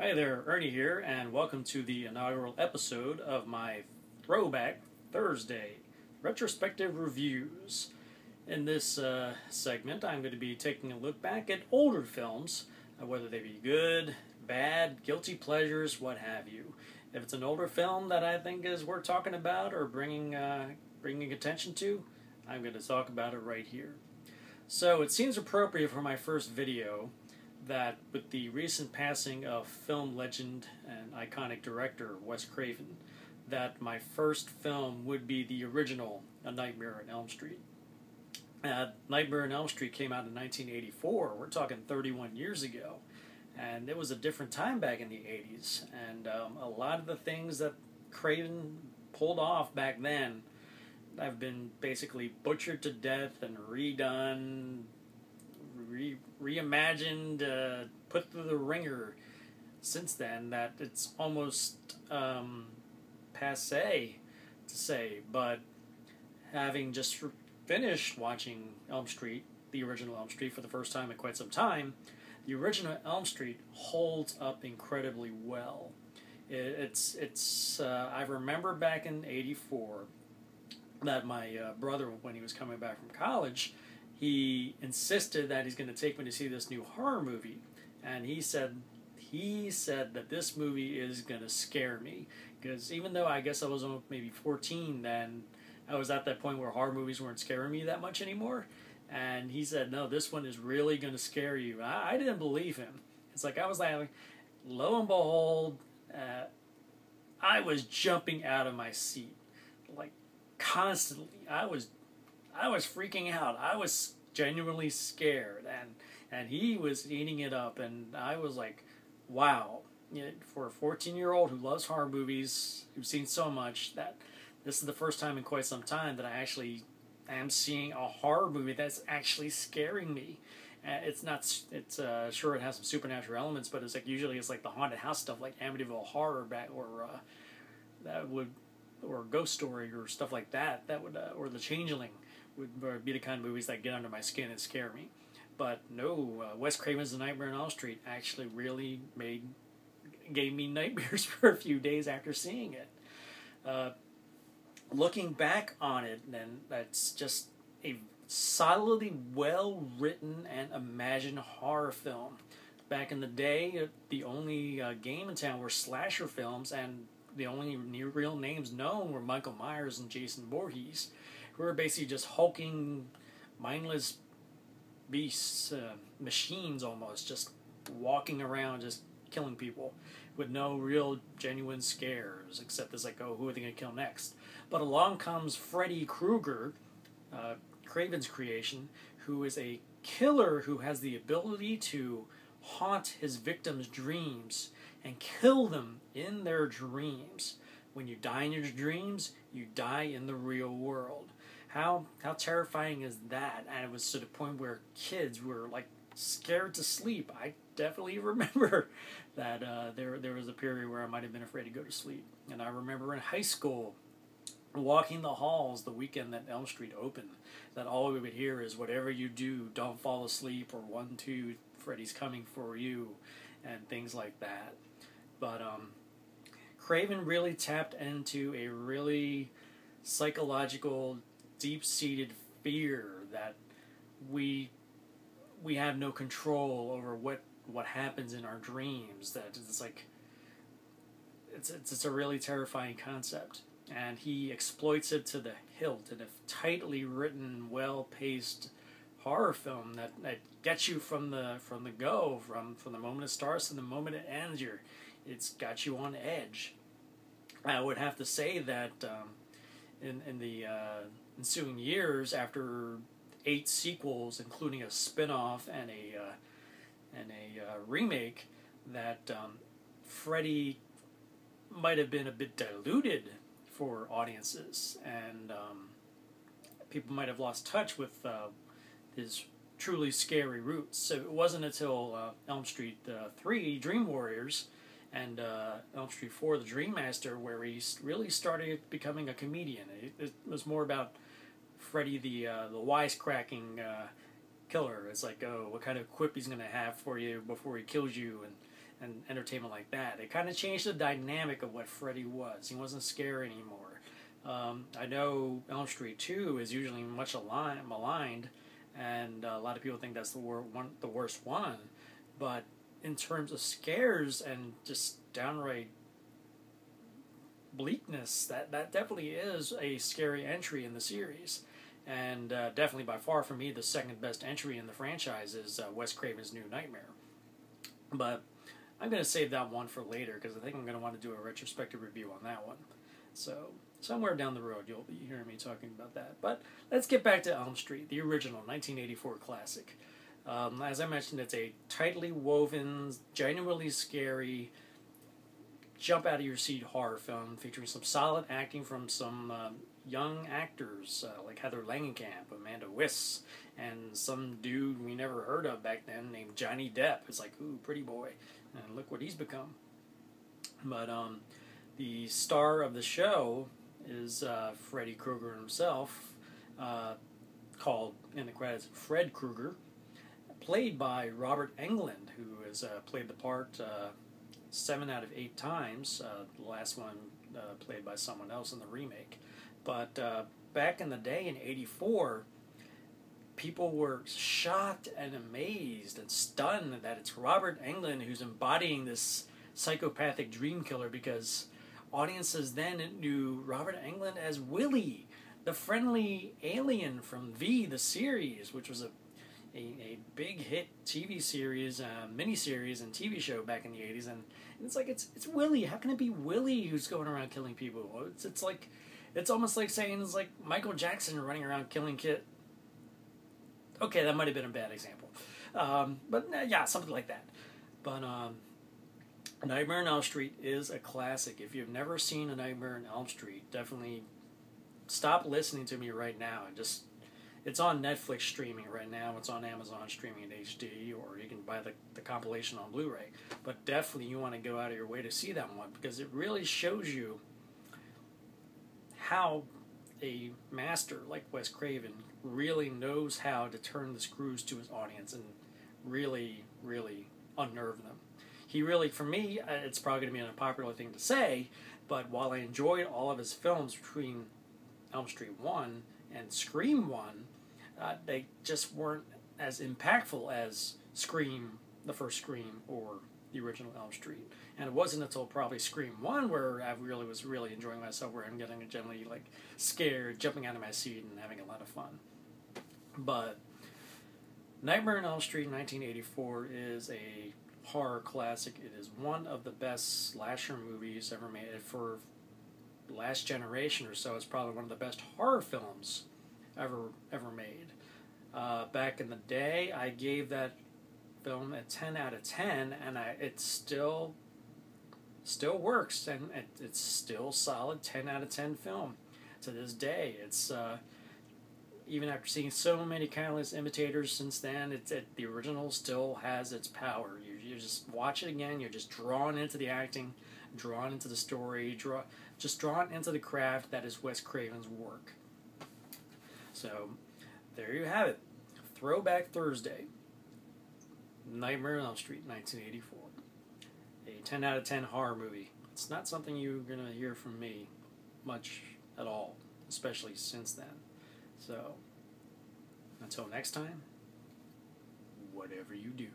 Hi there, Ernie here, and welcome to the inaugural episode of my Throwback Thursday Retrospective Reviews. In this segment, I'm going to be taking a look back at older films, whether they be good, bad, guilty pleasures, what have you. If it's an older film that I think is worth talking about or bringing attention to, I'm going to talk about it right here. So it seems appropriate for my first video that with the recent passing of film legend and iconic director Wes Craven, that my first film would be the original A Nightmare on Elm Street. Nightmare on Elm Street came out in 1984. We're talking 31 years ago. And it was a different time back in the 80s. And a lot of the things that Craven pulled off back then have been basically butchered to death and redone, reimagined, put through the ringer since then, that it's almost passé to say. But having just finished watching Elm Street, the original Elm Street, for the first time in quite some time, the original Elm Street holds up incredibly well. I remember back in '84 that my brother, when he was coming back from college, he insisted that he's going to take me to see this new horror movie, and he said that this movie is going to scare me, because even though I guess I was maybe 14 then, I was at that point where horror movies weren't scaring me that much anymore, and he said, no, this one is really going to scare you. I didn't believe him. It's like, I was like, lo and behold, I was jumping out of my seat, like, constantly. I was freaking out. I was genuinely scared, and he was eating it up, and I was like, wow. For a 14-year-old who loves horror movies, who's seen so much, that this is the first time in quite some time that I actually am seeing a horror movie that's actually scaring me. Sure, it has some supernatural elements, but it's like usually it's like the haunted house stuff, like Amityville Horror or Ghost Story or stuff like that. Or The Changeling would be the kind of movies that get under my skin and scare me. But no, Wes Craven's The Nightmare on Elm Street actually really gave me nightmares for a few days after seeing it. Looking back on it, then, that's just a solidly well-written and imagined horror film. Back in the day, the only game in town were slasher films, and the only real names known were Michael Myers and Jason Voorhees, who were basically just hulking, mindless beasts, machines almost, just walking around, just killing people, with no real genuine scares, except it's like, oh, who are they going to kill next? But along comes Freddy Krueger, Craven's creation, who is a killer who has the ability to haunt his victims' dreams and kill them in their dreams. When you die in your dreams, you die in the real world. How terrifying is that? And it was to the point where kids were like scared to sleep. I definitely remember that there was a period where I might have been afraid to go to sleep. And I remember in high school, walking the halls the weekend that Elm Street opened, that all we would hear is, whatever you do, don't fall asleep, or 1, 2, Freddy's coming for you, and things like that. But Craven really tapped into a really psychological, deep-seated fear that we have no control over what happens in our dreams. That it's like it's a really terrifying concept, and he exploits it to the hilt in a tightly written, well-paced horror film that gets you from the moment it starts to the moment it ends. It's got you on edge. I would have to say that in the ensuing years, after 8 sequels, including a spin-off and a remake, that Freddy might have been a bit diluted for audiences, and people might have lost touch with his truly scary roots. So it wasn't until Elm Street 3, Dream Warriors, and Elm Street 4, The Dream Master, where he really started becoming a comedian. It was more about Freddy the wisecracking killer. It's like, oh, what kind of quip he's going to have for you before he kills you, and entertainment like that. It kind of changed the dynamic of what Freddy was. He wasn't scary anymore. I know Elm Street 2 is usually much maligned, and a lot of people think that's the worst one. But in terms of scares and just downright bleakness, that definitely is a scary entry in the series. And definitely by far for me the second best entry in the franchise is Wes Craven's New Nightmare. But I'm going to save that one for later because I think I'm going to want to do a retrospective review on that one. So somewhere down the road you'll be hearing me talking about that. But let's get back to Elm Street, the original 1984 classic. As I mentioned, it's a tightly woven, genuinely scary, jump out of your seat horror film featuring some solid acting from some young actors like Heather Langenkamp, Amanda Wyss, and some dude we never heard of back then named Johnny Depp. It's like, ooh, pretty boy, and look what he's become. But the star of the show is Freddy Krueger himself, called in the credits Fred Krueger, played by Robert Englund, who has played the part 7 out of 8 times. The last one played by someone else in the remake. But back in the day in '84, people were shocked and amazed and stunned that it's Robert Englund who's embodying this psychopathic dream killer, because audiences then knew Robert Englund as Willie, the friendly alien from V, the series, which was a big hit TV series, miniseries, and TV show back in the '80s, and it's like it's Willie. How can it be Willie who's going around killing people? It's almost like saying it's like Michael Jackson running around killing kids. Okay, that might have been a bad example, but yeah, something like that. But Nightmare on Elm Street is a classic. If you've never seen A Nightmare on Elm Street, definitely stop listening to me right now and just. It's on Netflix streaming right now. It's on Amazon streaming in HD, or you can buy the compilation on Blu-ray. But definitely you want to go out of your way to see that one, because it really shows you how a master like Wes Craven really knows how to turn the screws to his audience and really, really unnerve them. He really, for me, it's probably going to be an unpopular thing to say, but while I enjoyed all of his films between Elm Street 1 and Scream 1, they just weren't as impactful as Scream, the first Scream, or the original Elm Street. And it wasn't until probably Scream 1 where I was really enjoying myself, where I'm getting generally like scared, jumping out of my seat, and having a lot of fun. But Nightmare on Elm Street 1984 is a horror classic. It is one of the best slasher movies ever made. For last generation or so, it's probably one of the best horror films ever made. Back in the day, I gave that film a 10 out of 10, and it still works, and it's still solid 10 out of 10 film to this day. It's even after seeing so many countless imitators since then, the original still has its power. You just watch it again, you're just drawn into the acting, drawn into the story, just drawn into the craft that is Wes Craven's work. So, there you have it. Throwback Thursday. Nightmare on Elm Street, 1984. A 10 out of 10 horror movie. It's not something you're going to hear from me much at all, especially since then. So, until next time, whatever you do.